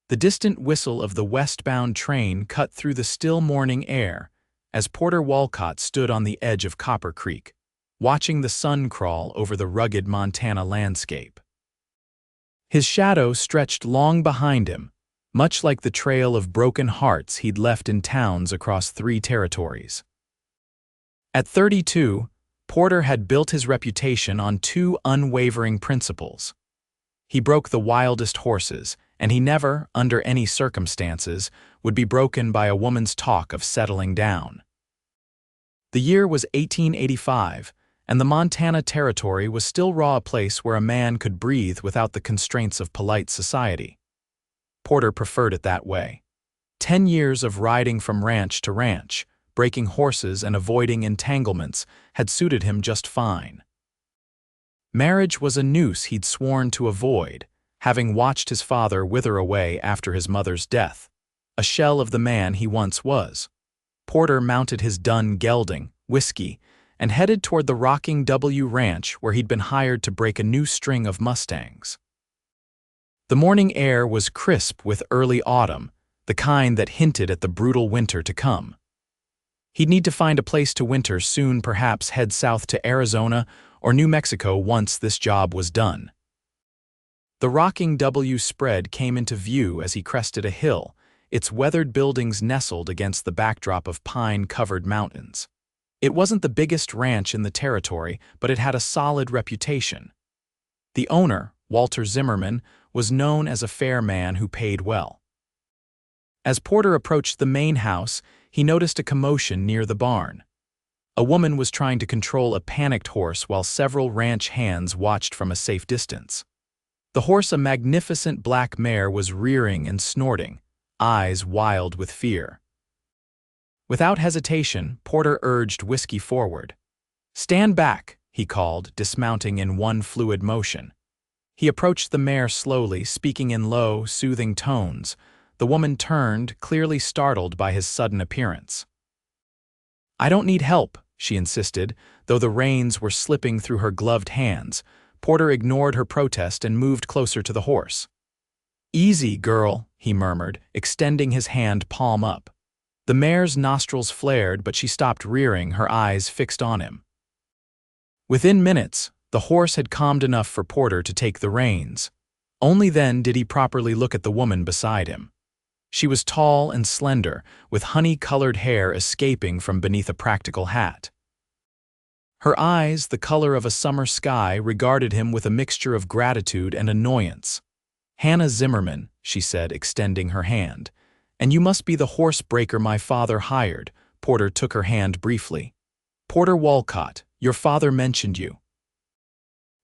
The distant whistle of the westbound train cut through the still morning air as Porter Wolcott stood on the edge of Copper Creek, watching the sun crawl over the rugged Montana landscape. His shadow stretched long behind him, much like the trail of broken hearts he'd left in towns across 3 territories. At 32, Porter had built his reputation on 2 unwavering principles. He broke the wildest horses, and he never, under any circumstances, would be broken by a woman's talk of settling down. The year was 1885, and the Montana Territory was still a place where a man could breathe without the constraints of polite society. Porter preferred it that way. 10 years of riding from ranch to ranch, breaking horses and avoiding entanglements, had suited him just fine. Marriage was a noose he'd sworn to avoid, having watched his father wither away after his mother's death, a shell of the man he once was. Porter mounted his dun gelding, Whiskey, and headed toward the Rocking W Ranch where he'd been hired to break a new string of Mustangs. The morning air was crisp with early autumn, the kind that hinted at the brutal winter to come. He'd need to find a place to winter soon, perhaps head south to Arizona or New Mexico once this job was done. The Rocking W spread came into view as he crested a hill, its weathered buildings nestled against the backdrop of pine-covered mountains. It wasn't the biggest ranch in the territory, but it had a solid reputation. The owner, Walter Zimmerman, was known as a fair man who paid well. As Porter approached the main house, he noticed a commotion near the barn. A woman was trying to control a panicked horse while several ranch hands watched from a safe distance. The horse, a magnificent black mare, was rearing and snorting, eyes wild with fear. Without hesitation, Porter urged Whiskey forward. "Stand back," he called, dismounting in one fluid motion. He approached the mare slowly, speaking in low, soothing tones. The woman turned, clearly startled by his sudden appearance. "I don't need help," she insisted, though the reins were slipping through her gloved hands. Porter ignored her protest and moved closer to the horse. "Easy, girl," he murmured, extending his hand palm up. The mare's nostrils flared, but she stopped rearing, her eyes fixed on him. Within minutes, the horse had calmed enough for Porter to take the reins. Only then did he properly look at the woman beside him. She was tall and slender, with honey-colored hair escaping from beneath a practical hat. Her eyes, the color of a summer sky, regarded him with a mixture of gratitude and annoyance. "Hannah Zimmerman," she said, extending her hand. "And you must be the horse breaker my father hired." Porter took her hand briefly. "Porter Wolcott, your father mentioned you."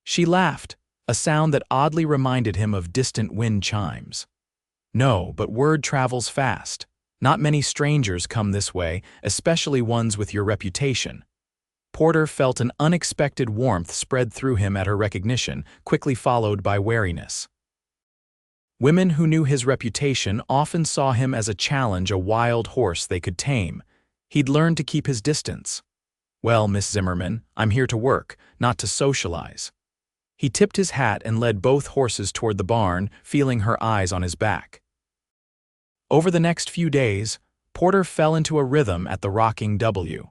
She laughed, a sound that oddly reminded him of distant wind chimes. "No, but word travels fast. Not many strangers come this way, especially ones with your reputation." Porter felt an unexpected warmth spread through him at her recognition, quickly followed by wariness. Women who knew his reputation often saw him as a challenge, a wild horse they could tame. He'd learned to keep his distance. "Well, Miss Zimmerman, I'm here to work, not to socialize." He tipped his hat and led both horses toward the barn, feeling her eyes on his back. Over the next few days, Porter fell into a rhythm at the Rocking W.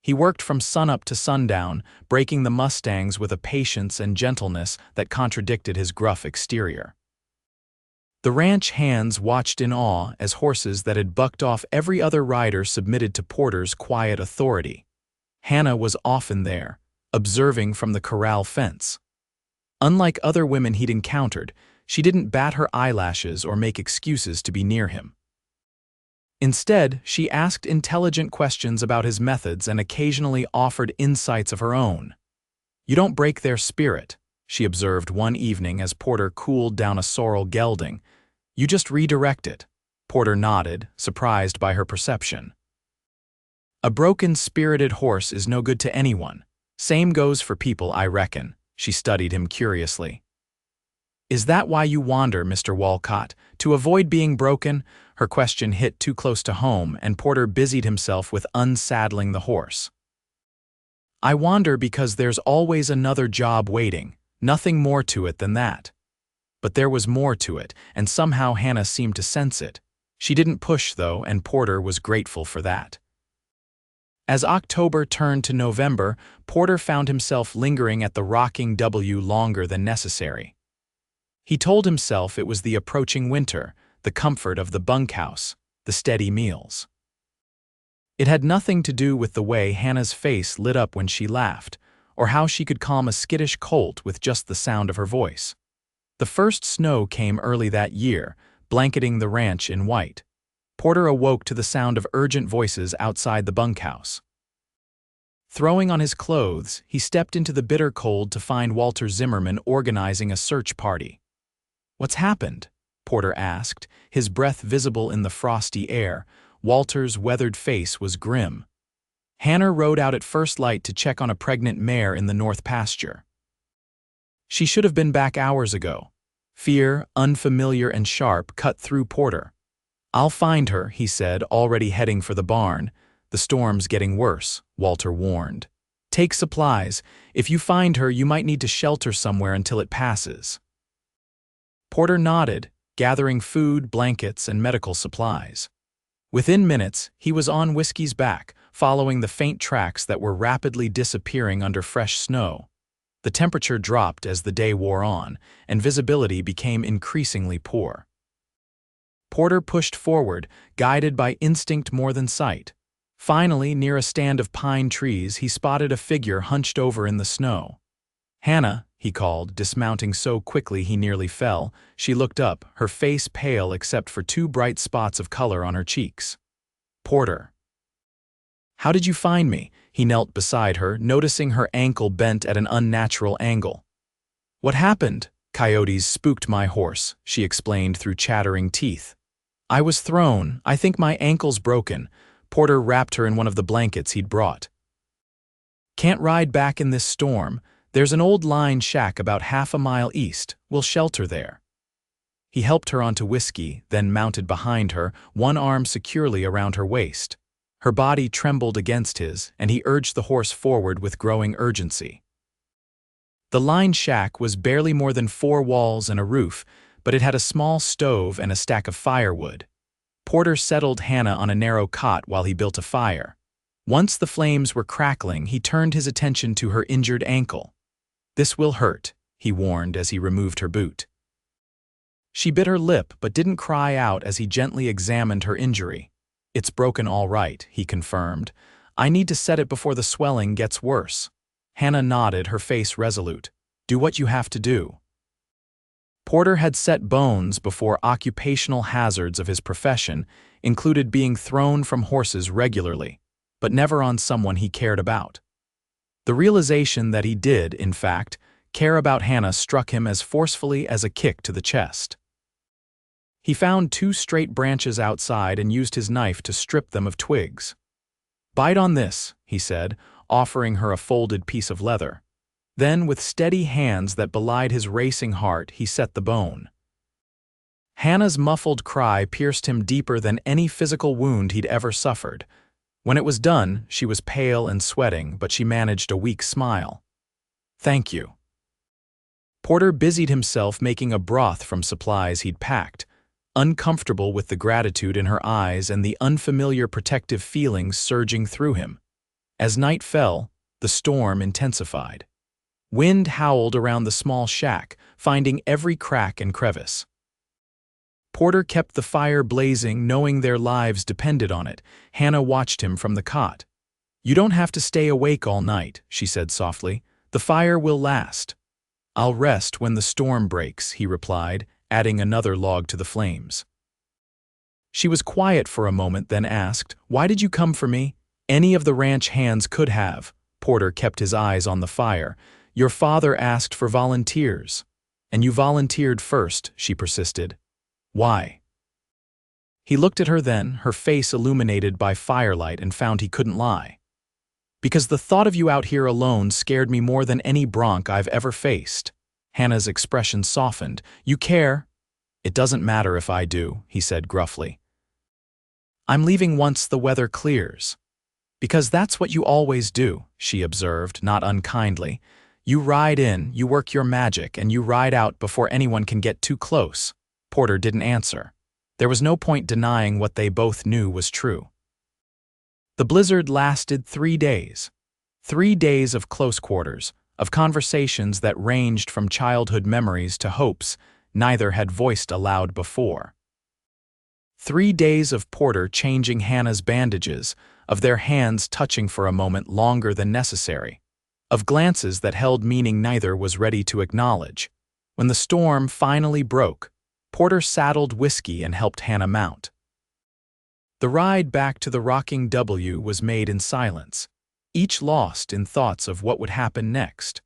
He worked from sunup to sundown, breaking the Mustangs with a patience and gentleness that contradicted his gruff exterior. The ranch hands watched in awe as horses that had bucked off every other rider submitted to Porter's quiet authority. Hannah was often there, observing from the corral fence. Unlike other women he'd encountered, she didn't bat her eyelashes or make excuses to be near him. Instead, she asked intelligent questions about his methods and occasionally offered insights of her own. "You don't break their spirit," she observed one evening as Porter cooled down a sorrel gelding. "You just redirect it." Porter nodded, surprised by her perception. "A broken-spirited horse is no good to anyone. Same goes for people, I reckon." She studied him curiously. "Is that why you wander, Mr. Wolcott? To avoid being broken?" Her question hit too close to home, and Porter busied himself with unsaddling the horse. "I wander because there's always another job waiting. Nothing more to it than that." But there was more to it, and somehow Hannah seemed to sense it. She didn't push, though, and Porter was grateful for that. As October turned to November, Porter found himself lingering at the rocking W longer than necessary. He told himself it was the approaching winter, the comfort of the bunkhouse, the steady meals. It had nothing to do with the way Hannah's face lit up when she laughed, or how she could calm a skittish colt with just the sound of her voice. The first snow came early that year, blanketing the ranch in white. Porter awoke to the sound of urgent voices outside the bunkhouse. Throwing on his clothes, he stepped into the bitter cold to find Walter Zimmerman organizing a search party. "What's happened?" Porter asked, his breath visible in the frosty air. Walter's weathered face was grim. Hannah rode out at first light to check on a pregnant mare in the north pasture. She should have been back hours ago. Fear, unfamiliar and sharp, cut through Porter. "I'll find her," he said, already heading for the barn. "The storm's getting worse," Walter warned. "Take supplies. If you find her, you might need to shelter somewhere until it passes." Porter nodded, gathering food, blankets, and medical supplies. Within minutes, he was on Whiskey's back, following the faint tracks that were rapidly disappearing under fresh snow. The temperature dropped as the day wore on, and visibility became increasingly poor. Porter pushed forward, guided by instinct more than sight. Finally, near a stand of pine trees, he spotted a figure hunched over in the snow. "Hannah," he called, dismounting so quickly he nearly fell. She looked up, her face pale except for two bright spots of color on her cheeks. "Porter." "How did you find me?" He knelt beside her, noticing her ankle bent at an unnatural angle. "What happened?" "Coyotes spooked my horse," she explained through chattering teeth. "I was thrown. I think my ankle's broken." Porter wrapped her in one of the blankets he'd brought. "Can't ride back in this storm. There's an old line shack about half a mile east. We'll shelter there." He helped her onto Whiskey, then mounted behind her, one arm securely around her waist. Her body trembled against his, and he urged the horse forward with growing urgency. The line shack was barely more than 4 walls and a roof, but it had a small stove and a stack of firewood. Porter settled Hannah on a narrow cot while he built a fire. Once the flames were crackling, he turned his attention to her injured ankle. "This will hurt," he warned as he removed her boot. She bit her lip but didn't cry out as he gently examined her injury. "It's broken all right," he confirmed. "I need to set it before the swelling gets worse." Hannah nodded, her face resolute. "Do what you have to do." Porter had set bones before occupational hazards of his profession included being thrown from horses regularly, but never on someone he cared about. The realization that he did, in fact, care about Hannah struck him as forcefully as a kick to the chest. He found 2 straight branches outside and used his knife to strip them of twigs. "Bite on this," he said, offering her a folded piece of leather. Then, with steady hands that belied his racing heart, he set the bone. Hannah's muffled cry pierced him deeper than any physical wound he'd ever suffered. When it was done, she was pale and sweating, but she managed a weak smile. "Thank you." Porter busied himself making a broth from supplies he'd packed, uncomfortable with the gratitude in her eyes and the unfamiliar protective feelings surging through him. As night fell, the storm intensified. Wind howled around the small shack, finding every crack and crevice. Porter kept the fire blazing, knowing their lives depended on it. Hannah watched him from the cot. "You don't have to stay awake all night," she said softly. "The fire will last." "I'll rest when the storm breaks," he replied, adding another log to the flames. She was quiet for a moment, then asked, "Why did you come for me?" "Any of the ranch hands could have." Porter kept his eyes on the fire. "Your father asked for volunteers." "And you volunteered first," she persisted. "Why?" He looked at her then, her face illuminated by firelight, and found he couldn't lie. "Because the thought of you out here alone scared me more than any bronc I've ever faced." Hannah's expression softened. "You care?" "It doesn't matter if I do," he said gruffly. "I'm leaving once the weather clears." "Because that's what you always do," she observed, not unkindly. You ride in, you work your magic, and you ride out before anyone can get too close. Porter didn't answer. There was no point denying what they both knew was true. The blizzard lasted 3 days. 3 days of close quarters, of conversations that ranged from childhood memories to hopes neither had voiced aloud before. 3 days of Porter changing Hannah's bandages, of their hands touching for a moment longer than necessary, of glances that held meaning neither was ready to acknowledge. When the storm finally broke, Porter saddled whiskey and helped Hannah mount. The ride back to the rocking W was made in silence, each lost in thoughts of what would happen next.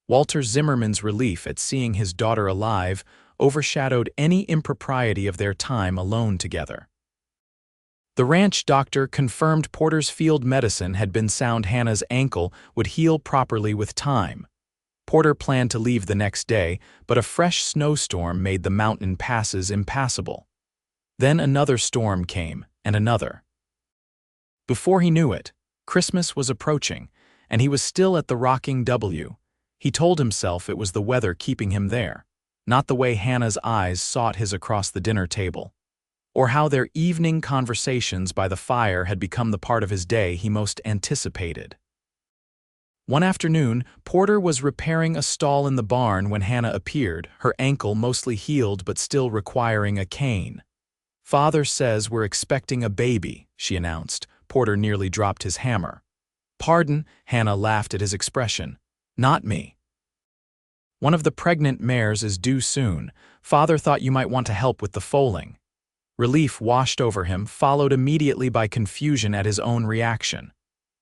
Walter Zimmerman's relief at seeing his daughter alive overshadowed any impropriety of their time alone together. The ranch doctor confirmed Porter's field medicine had been sound. Hannah's ankle would heal properly with time. Porter planned to leave the next day, but a fresh snowstorm made the mountain passes impassable. Then another storm came, and another. Before he knew it, Christmas was approaching, and he was still at the rocking W. He told himself it was the weather keeping him there, not the way Hannah's eyes sought his across the dinner table, or how their evening conversations by the fire had become the part of his day he most anticipated. One afternoon, Porter was repairing a stall in the barn when Hannah appeared, her ankle mostly healed but still requiring a cane. "Father says we're expecting a baby," she announced. Porter nearly dropped his hammer. "Pardon," Hannah laughed at his expression. "Not me. One of the pregnant mares is due soon. Father thought you might want to help with the foaling." Relief washed over him, followed immediately by confusion at his own reaction.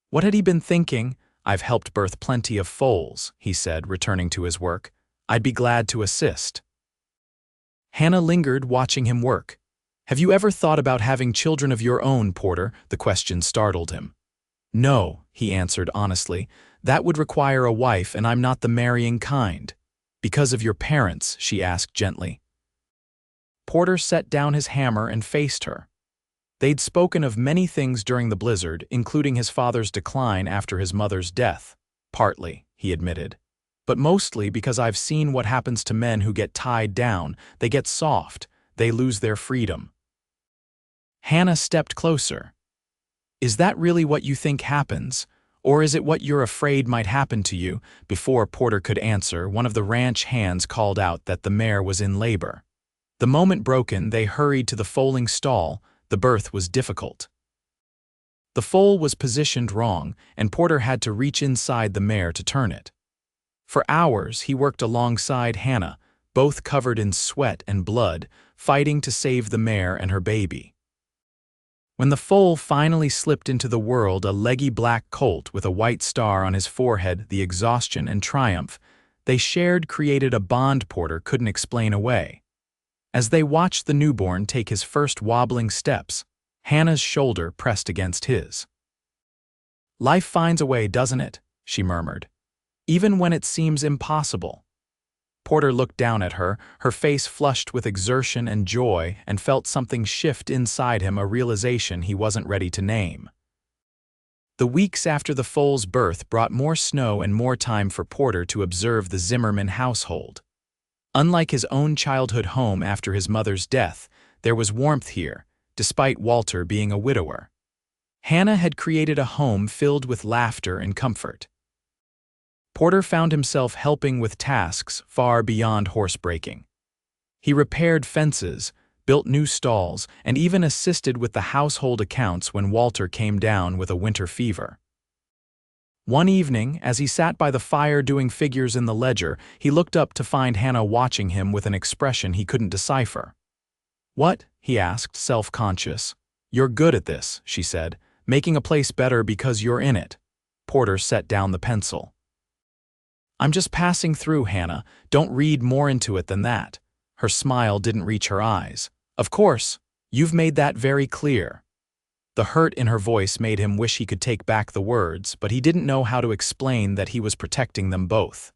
What had he been thinking? "I've helped birth plenty of foals," he said, returning to his work. "I'd be glad to assist." Hannah lingered, watching him work. "Have you ever thought about having children of your own, Porter?" The question startled him. "No," he answered honestly. "That would require a wife, and I'm not the marrying kind." "Because of your parents?" she asked gently. Porter set down his hammer and faced her. They'd spoken of many things during the blizzard, including his father's decline after his mother's death. "Partly," he admitted. "But mostly because I've seen what happens to men who get tied down. They get soft. They lose their freedom." Hannah stepped closer. "Is that really what you think happens? Or is it what you're afraid might happen to you?" Before Porter could answer, one of the ranch hands called out that the mare was in labor. The moment broken, they hurried to the foaling stall. The birth was difficult. The foal was positioned wrong, and Porter had to reach inside the mare to turn it. For hours, he worked alongside Hannah, both covered in sweat and blood, fighting to save the mare and her baby. When the foal finally slipped into the world, a leggy black colt with a white star on his forehead, the exhaustion and triumph they shared created a bond Porter couldn't explain away. As they watched the newborn take his first wobbling steps, Hannah's shoulder pressed against his. "Life finds a way, doesn't it?" she murmured. "Even when it seems impossible." Porter looked down at her, her face flushed with exertion and joy, and felt something shift inside him, a realization he wasn't ready to name. The weeks after the foal's birth brought more snow and more time for Porter to observe the Zimmerman household. Unlike his own childhood home after his mother's death, there was warmth here, despite Walter being a widower. Hannah had created a home filled with laughter and comfort. Porter found himself helping with tasks far beyond horsebreaking. He repaired fences, built new stalls, and even assisted with the household accounts when Walter came down with a winter fever. One evening, as he sat by the fire doing figures in the ledger, he looked up to find Hannah watching him with an expression he couldn't decipher. "What?" he asked, self-conscious. "You're good at this," she said, "making a place better because you're in it." Porter set down the pencil. "I'm just passing through, Hannah. Don't read more into it than that." Her smile didn't reach her eyes. "Of course, you've made that very clear." The hurt in her voice made him wish he could take back the words, but he didn't know how to explain that he was protecting them both.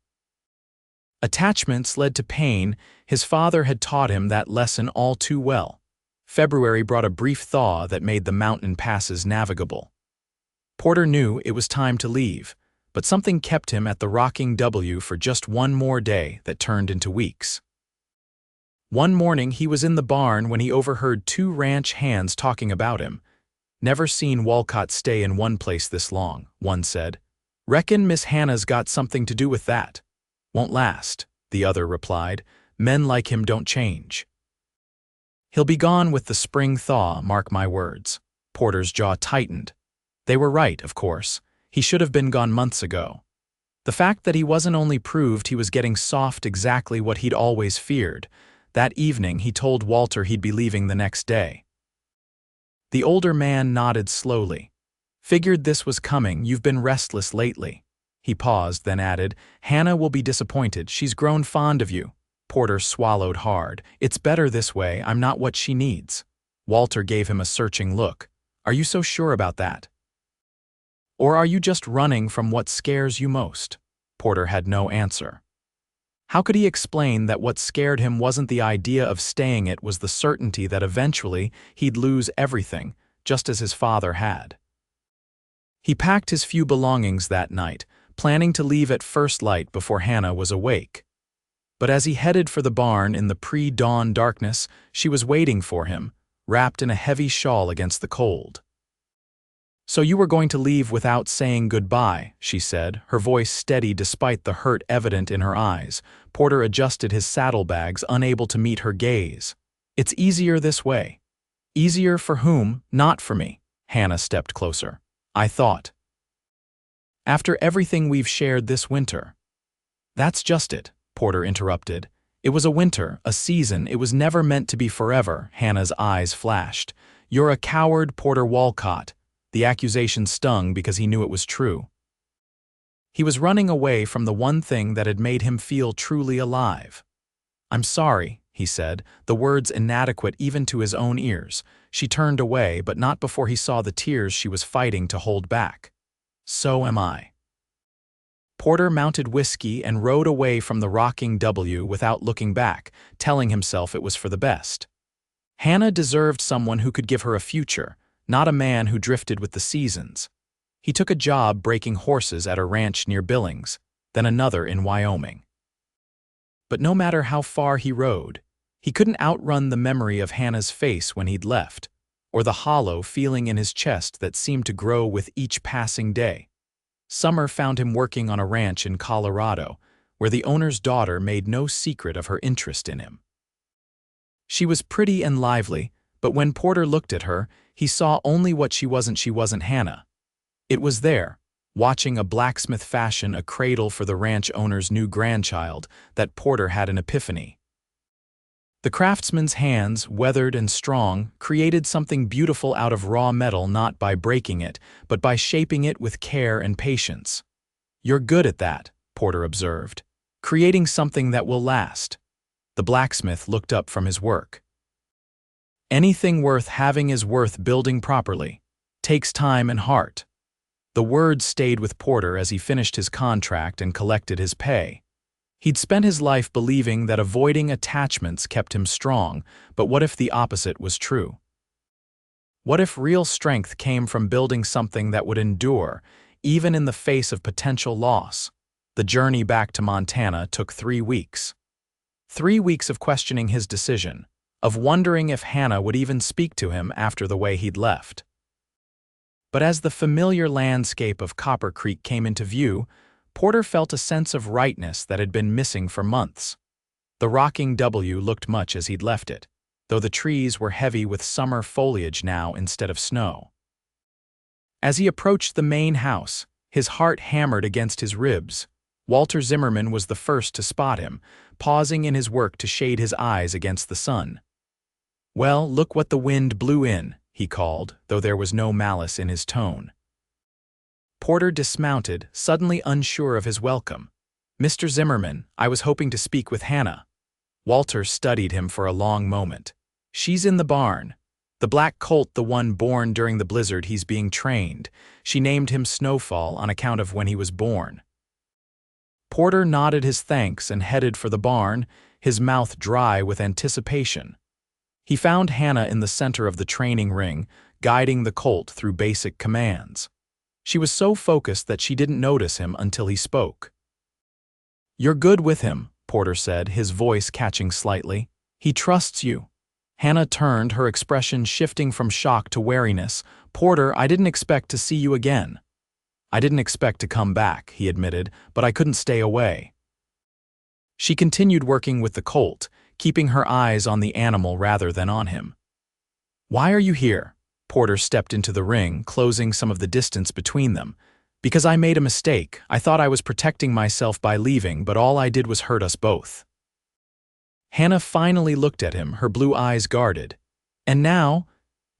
Attachments led to pain. His father had taught him that lesson all too well. February brought a brief thaw that made the mountain passes navigable. Porter knew it was time to leave, but something kept him at the rocking W for just one more day that turned into weeks. One morning he was in the barn when he overheard two ranch hands talking about him. "Never seen Wolcott stay in one place this long," one said. "Reckon Miss Hannah's got something to do with that." "Won't last," the other replied. "Men like him don't change." "He'll be gone with the spring thaw, mark my words." Porter's jaw tightened. They were right, of course. He should have been gone months ago. The fact that he wasn't only proved he was getting soft exactly what he'd always feared. That evening he told Walter he'd be leaving the next day. The older man nodded slowly. "Figured this was coming, you've been restless lately." He paused, then added, "Hannah will be disappointed, she's grown fond of you." Porter swallowed hard. "It's better this way, I'm not what she needs." Walter gave him a searching look. "Are you so sure about that? Or are you just running from what scares you most?" Porter had no answer. How could he explain that what scared him wasn't the idea of staying, it was the certainty that eventually he'd lose everything, just as his father had? He packed his few belongings that night, planning to leave at first light before Hannah was awake. But as he headed for the barn in the pre-dawn darkness, she was waiting for him, wrapped in a heavy shawl against the cold. "So you were going to leave without saying goodbye," she said, her voice steady despite the hurt evident in her eyes. Porter adjusted his saddlebags, unable to meet her gaze. "It's easier this way." "Easier for whom? Not for me." Hannah stepped closer. "I thought. After everything we've shared this winter." "That's just it," Porter interrupted. "It was a winter, a season, it was never meant to be forever." Hannah's eyes flashed. "You're a coward, Porter Wolcott." The accusation stung because he knew it was true. He was running away from the one thing that had made him feel truly alive. "I'm sorry," he said, the words inadequate even to his own ears. She turned away, but not before he saw the tears she was fighting to hold back. "So am I." Porter mounted whiskey and rode away from the rocking W without looking back, telling himself it was for the best. Hannah deserved someone who could give her a future, not a man who drifted with the seasons. He took a job breaking horses at a ranch near Billings, then another in Wyoming. But no matter how far he rode, he couldn't outrun the memory of Hannah's face when he'd left, or the hollow feeling in his chest that seemed to grow with each passing day. Summer found him working on a ranch in Colorado, where the owner's daughter made no secret of her interest in him. She was pretty and lively, but when Porter looked at her, he saw only what she wasn't Hannah. It was there, watching a blacksmith fashion a cradle for the ranch owner's new grandchild, that Porter had an epiphany. The craftsman's hands, weathered and strong, created something beautiful out of raw metal, not by breaking it, but by shaping it with care and patience. "You're good at that," Porter observed, "creating something that will last." The blacksmith looked up from his work. "Anything worth having is worth building properly. Takes time and heart." The words stayed with Porter as he finished his contract and collected his pay. He'd spent his life believing that avoiding attachments kept him strong, but what if the opposite was true? What if real strength came from building something that would endure, even in the face of potential loss? The journey back to Montana took 3 weeks. 3 weeks of questioning his decision, of wondering if Hannah would even speak to him after the way he'd left. But as the familiar landscape of Copper Creek came into view, Porter felt a sense of rightness that had been missing for months. The rocking W looked much as he'd left it, though the trees were heavy with summer foliage now instead of snow. As he approached the main house, his heart hammered against his ribs. Walter Zimmerman was the first to spot him, pausing in his work to shade his eyes against the sun. "Well, look what the wind blew in," he called, though there was no malice in his tone. Porter dismounted, suddenly unsure of his welcome. "Mr. Zimmerman, I was hoping to speak with Hannah." Walter studied him for a long moment. "She's in the barn. The black colt, the one born during the blizzard, he's being trained. She named him Snowfall on account of when he was born." Porter nodded his thanks and headed for the barn, his mouth dry with anticipation. He found Hannah in the center of the training ring, guiding the colt through basic commands. She was so focused that she didn't notice him until he spoke. "You're good with him," Porter said, his voice catching slightly. "He trusts you." Hannah turned, her expression shifting from shock to wariness. "Porter, I didn't expect to see you again." "I didn't expect to come back," he admitted, "but I couldn't stay away." She continued working with the colt, keeping her eyes on the animal rather than on him. "Why are you here?" Porter stepped into the ring, closing some of the distance between them. "Because I made a mistake. I thought I was protecting myself by leaving, but all I did was hurt us both." Hannah finally looked at him, her blue eyes guarded. "And now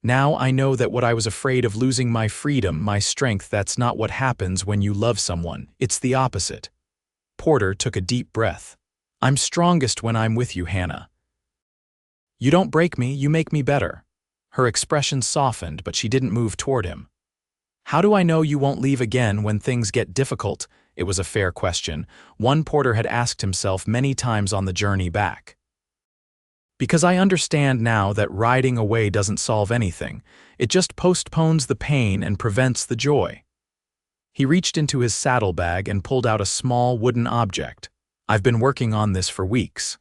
I know that what I was afraid of losing my freedom, my strength, that's not what happens when you love someone. It's the opposite." Porter took a deep breath. "I'm strongest when I'm with you, Hannah." "You don't break me, you make me better." Her expression softened, but she didn't move toward him. "How do I know you won't leave again when things get difficult?" It was a fair question, one Porter had asked himself many times on the journey back. "Because I understand now that riding away doesn't solve anything. It just postpones the pain and prevents the joy." He reached into his saddlebag and pulled out a small wooden object. "I've been working on this for weeks."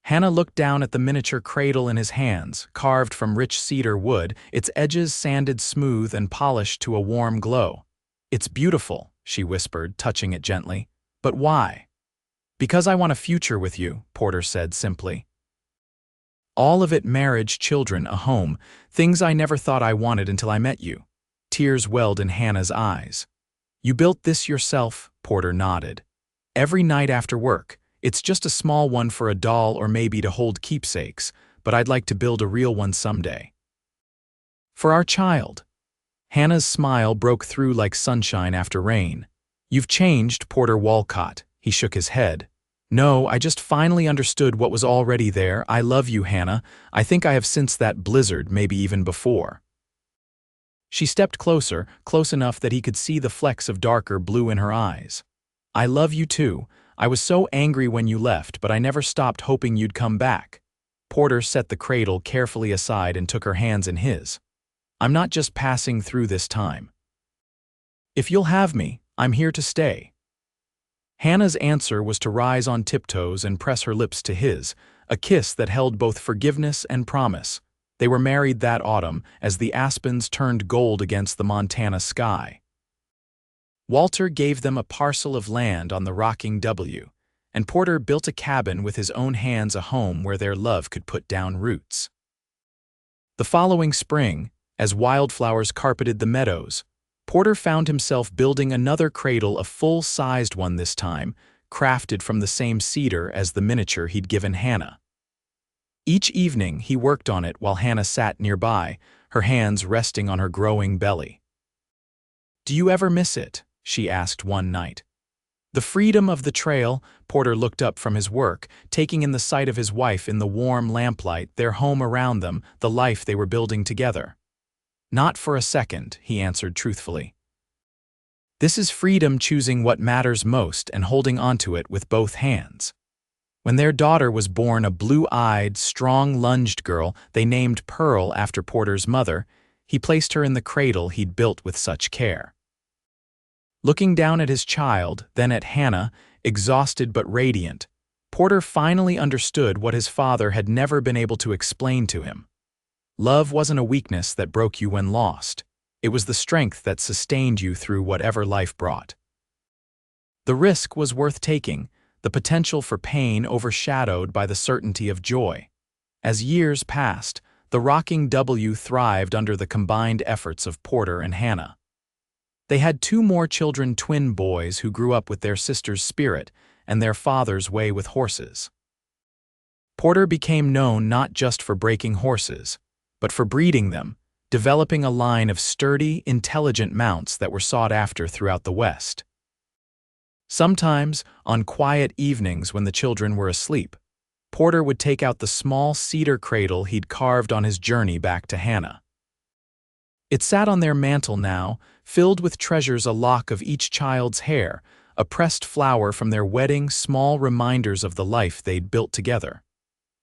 Hannah looked down at the miniature cradle in his hands, carved from rich cedar wood, its edges sanded smooth and polished to a warm glow. "It's beautiful," she whispered, touching it gently. "But why?" "Because I want a future with you," Porter said simply. "All of it: marriage, children, a home, things I never thought I wanted until I met you." Tears welled in Hannah's eyes. "You built this yourself?" Porter nodded. "Every night after work. It's just a small one for a doll or maybe to hold keepsakes, but I'd like to build a real one someday. For our child." Hannah's smile broke through like sunshine after rain. "You've changed, Porter Wolcott." He shook his head. "No, I just finally understood what was already there. I love you, Hannah. I think I have since that blizzard, maybe even before." She stepped closer, close enough that he could see the flecks of darker blue in her eyes. "I love you too. I was so angry when you left, but I never stopped hoping you'd come back." Porter set the cradle carefully aside and took her hands in his. "I'm not just passing through this time. If you'll have me, I'm here to stay." Hannah's answer was to rise on tiptoes and press her lips to his, a kiss that held both forgiveness and promise. They were married that autumn as the aspens turned gold against the Montana sky. Walter gave them a parcel of land on the rocking W, and Porter built a cabin with his own hands, a home where their love could put down roots. The following spring, as wildflowers carpeted the meadows, Porter found himself building another cradle, a full-sized one this time, crafted from the same cedar as the miniature he'd given Hannah. Each evening he worked on it while Hannah sat nearby, her hands resting on her growing belly. "Do you ever miss it?" she asked one night. "The freedom of the trail." Porter looked up from his work, taking in the sight of his wife in the warm lamplight, their home around them, the life they were building together. "Not for a second," he answered truthfully. "This is freedom, choosing what matters most and holding onto it with both hands." When their daughter was born, a blue-eyed, strong-lunged girl they named Pearl after Porter's mother, he placed her in the cradle he'd built with such care. Looking down at his child, then at Hannah, exhausted but radiant, Porter finally understood what his father had never been able to explain to him. Love wasn't a weakness that broke you when lost. It was the strength that sustained you through whatever life brought. The risk was worth taking, the potential for pain overshadowed by the certainty of joy. As years passed, the rocking W thrived under the combined efforts of Porter and Hannah. They had 2 more children, twin boys who grew up with their sister's spirit and their father's way with horses. Porter became known not just for breaking horses, but for breeding them, developing a line of sturdy, intelligent mounts that were sought after throughout the West. Sometimes, on quiet evenings when the children were asleep, Porter would take out the small cedar cradle he'd carved on his journey back to Hannah. It sat on their mantel now, filled with treasures, a lock of each child's hair, a pressed flower from their wedding, small reminders of the life they'd built together.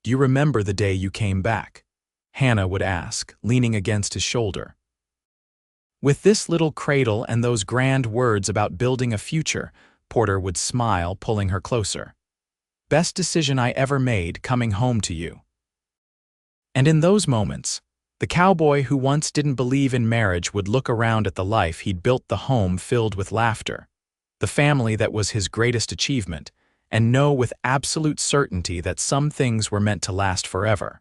"Do you remember the day you came back?" Hannah would ask, leaning against his shoulder. With this little cradle and those grand words about building a future, Porter would smile, pulling her closer. Best decision I ever made coming home to you. And in those moments, the cowboy who once didn't believe in marriage would look around at the life he'd built, the home filled with laughter, the family that was his greatest achievement, and know with absolute certainty that some things were meant to last forever.